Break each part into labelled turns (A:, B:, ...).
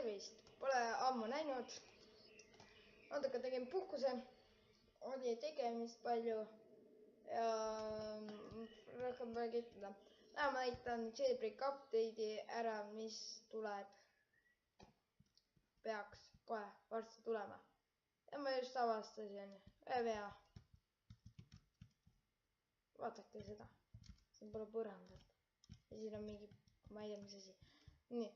A: tervist, pole ammu näinud. Natuke tegin puhkuse, oli tegemist palju ja rohkem pole kiitada. Täna ma näitan Jailbreak update'i ära, mis tuleb, peaks kohe varsti tulema. Ja ma just avastasin ühe vea. Vaadake seda, siin pole põrandat ja siin on mingi, ma ei tea, mis asi. Nii,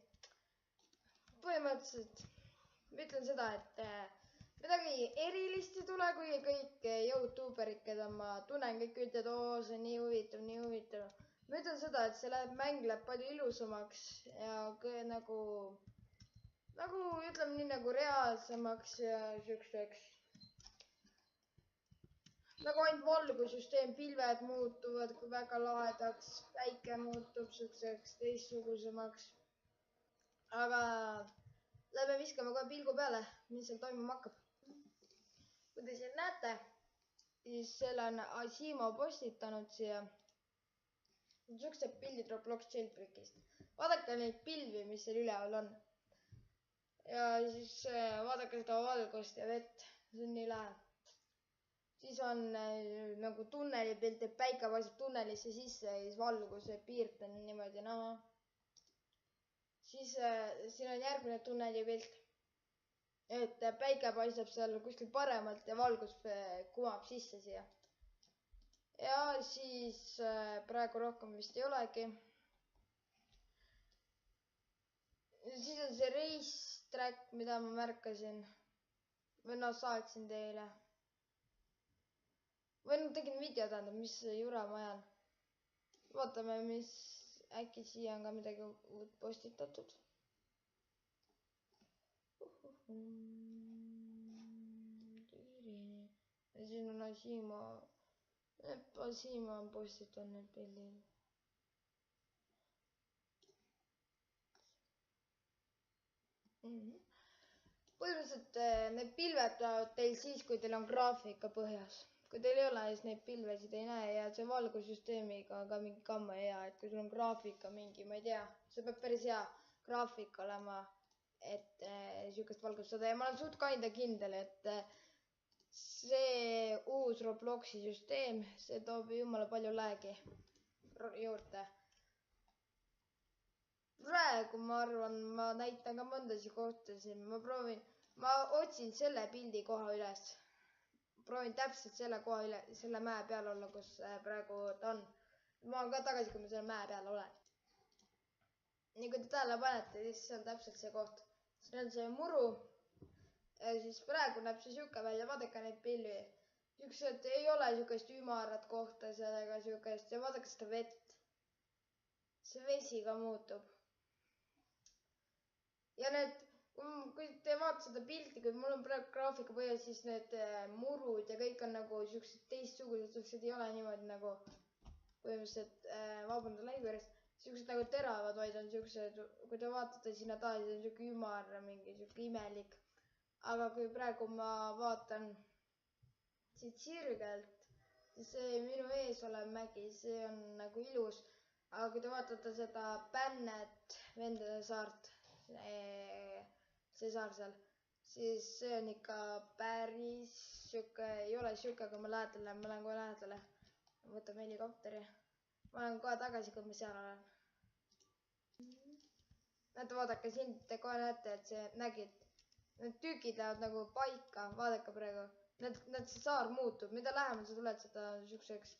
A: põhimõtteliselt ma ütlen seda, et midagi erilist ei tule, kui kõik YouTuberid, keda ma tunnen, kõik ütlevad, oo, see on nii huvitav, nii huvitav. Ma ütlen seda, et see mäng läheb palju ilusamaks ja nagu ütleme nii nagu reaalsemaks ja siukseks. Nagu ainult valgussüsteem, pilved muutuvad väga lahedaks, päike muutub siukseks teistsugusemaks. Aga lähme viskame kohe pilgu peale, mis seal toimuma hakkab. Kui te siin näete, siis selle on Asimo postitanud siia. Siuksed pildid Roblox Jailbreakist. Vaadake neid pilvi, mis seal üleval on. Ja siis vaadake seda valgust ja vett. See on nii lahe. Siis on nagu tunneli pilt, et päike paistab tunnelisse sisse ja siis valguse piirt on niimoodi näha. Siis siin on järgmine tunneli pilt, et päike paistab seal kuskil paremalt ja valgus kumab sisse siia. Ja siis praegu rohkem vist ei olegi. Siis on see race track, mida ma märkasin või saatsin teile. Või tegin video, tähendab, mis jura ma ajan. Vaatame, mis äkki siia on ka midagi uut postitatud. Ja siin on Asimo. Asimo on postitanud need pildid. Põhimõtteliselt need pilved tulevad teil siis, kui teil on graafika põhjas. Kui teil ei ole, siis neid pilvesid ei näe ja see valgussüsteemiga on ka mingi kamma hea, et kui sul on graafika mingi, ma ei tea, see peab päris hea graafik olema, et siukest valgust saada. Ja ma olen suht kindel, et see uus Robloxi süsteem, see toob jumala palju lag'i juurde. Praegu ma arvan, ma näitan ka mõndasi kohtasid, ma otsin selle pildi koha üles. Proovin täpselt selle mäe peal olla, kus praegu ta on. Ma olen ka tagasi, kui ma selle mäe peal olen. Nii kui te tähele panete, siis see on täpselt see koht. See on see muru. Ja siis praegu näeb see siuke välja, vaadake neid pilvi. Siuksed ei ole siukest ümarat kohta sellega siukest ja vaadake seda vett. See vesi ka muutub. Ja need... Kui te vaatate seda pilti, kui mul on praegu graafika põhjas, siis need murud ja kõik on nagu siuksed teistsugused, siuksed ei ole niimoodi nagu põhimõtteliselt vabandada laivi juures, siuksed nagu teravad, vaid on siuksed, kui te vaatate sinna taha, siis on siuke ümar, mingi siuke imelik. Aga kui praegu ma vaatan siit sirgelt, siis see minu ees olev mägi, see on nagu ilus. Aga kui te vaatate seda Bännet Vendade saart, see saar seal, siis see on ikka päris siuke, ei ole siuke, kui ma lähen kohe lähedale. Võtan helikopteri. Ma olen kohe tagasi, kui ma seal olen. Näete, vaadake, siin te kohe näete, et see nägid, need tükid lähevad nagu paika, vaadake praegu. Need see saar muutub, mida lähemal sa tuled, seda siukseks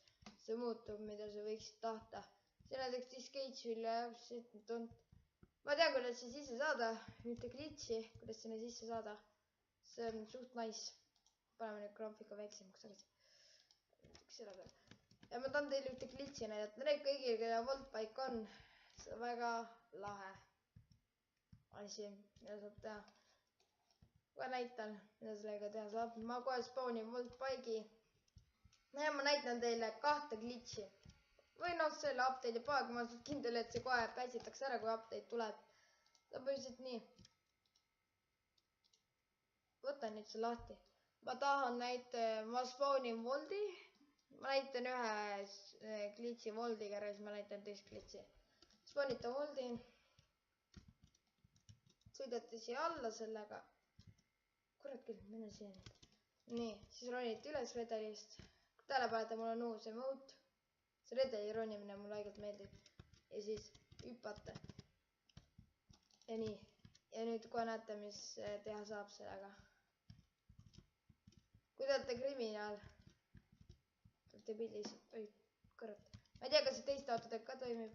A: see muutub, mida sa võiksid tahta. See näiteks Discageville ja ma tean, kuidas see sisse saada, mitte glitchi, kuidas sinna sisse saada. See on suht nice. Paneme nüüd graafika väiksemaks tagasi. Ja ma tahan teile ühte glitchi näidata. Need kõigil, keda voltpaik on, see on väga lahe asi, mida saab teha. Kohe näitan, mida sellega teha saab. Ma kohe spawnin voltpaigi. Ja ma näitan teile 2 glitchi. Või selle update'i poeg, ma olen kindel, et see kohe pääsitakse ära, kui update tuleb. Ta põhiliselt nii. Võtan nüüd see lahti. Ma tahan ma spawnin voldi. Ma näitan ühe glitchi voldiga, siis ma näitan teist glitchi. Spawnita voldi. sõidate siia alla sellega. Kurat küll, mine siia nüüd. Nii, siis ronite üles redelist. Tähele panete, mul on uus emote. See redeli ronimine mulle aegelt meeldib. Ja siis hüppate. Ja nii. Ja nüüd kohe näete, mis teha saab sellega. Kui te olete kriminaal. Te pildis. Oi, kurat. Ma ei tea, kas see teiste autodega ka toimib.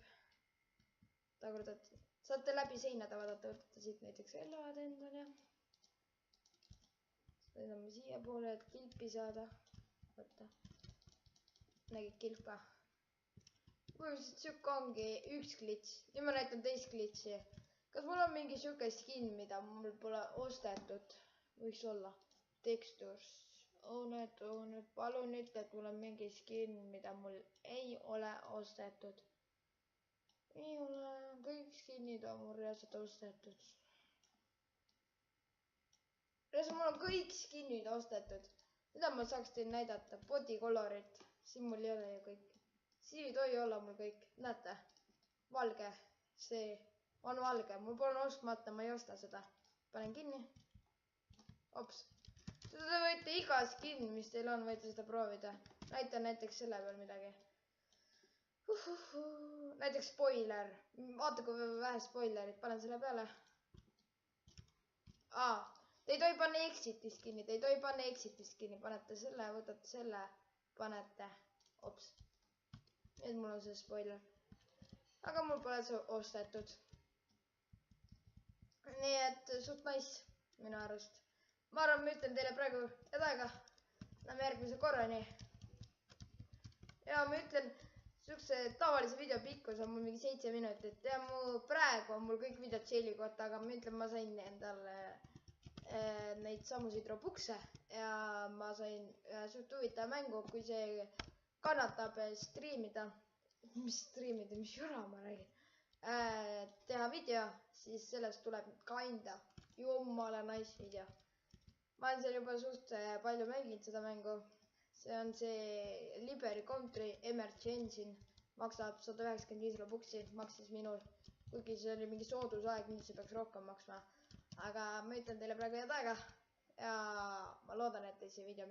A: Tagurdad. Saate läbi seinade vaadata, võtate siit näiteks relvad endale. Sõidame siia poole, et kilpi saada. Võtta. Nägid kilp ka. Põhimõtteliselt siuke ongi üks glitch. Nüüd ma näitan teist glitchi. Kas mul on mingi siuke skin, mida mul pole ostetud? Võiks olla. Textures. Need. Palun ütle, et mul on mingi skin, mida mul ei ole ostetud. Ei ole. Kõik skinid on mul reaalselt ostetud. Reaalselt mul on kõik skinid ostetud. Mida ma saaks teile näidata? Body colorit. Siin mul ei ole ju kõik. Siin ei tohi olla mul kõik. Näete? Valge. See on valge. Mul pole ostmata, ma ei osta seda. Panen kinni. Ops. Seda võite iga skin, mis teil on, võite seda proovida. Näitan näiteks selle peal midagi. Näiteks spoiler. Vaata, kui vähe spoilerit. Panen selle peale. Te ei tohi panna exit'i skin'i. Te ei tohi panna exit'i skin'i. Panete selle, võtate selle. Panete. Ops. Nüüd mul on see spoiler. Aga mul pole see ostetud. Nii et suht nice minu arust. Ma arvan, ma ütlen teile praegu head aega. Lähme järgmise korrani. Ja ma ütlen, siukse tavalise video pikkus on mul mingi 7 minutit. Ja praegu on mul kõik videod Jelly kohta, aga ma ütlen, ma sain endale neid samuseid robukse. Ja ma sain suht huvitav mängu, kui see kannatab striimida. Mis striimida, mis jura ma räägin. Teha video, siis sellest tuleb kinda jumala nice video. Ma olen seal juba suht palju mänginud seda mängu. See on see Liberty Country Emerge Engine. Maksab 195 robuksi, maksis minul. Kuigi see oli mingi soodusaeg, nüüd see peaks rohkem maksma. Aga ma ütlen teile praegu head aega. Ja ma loodan, et teil see video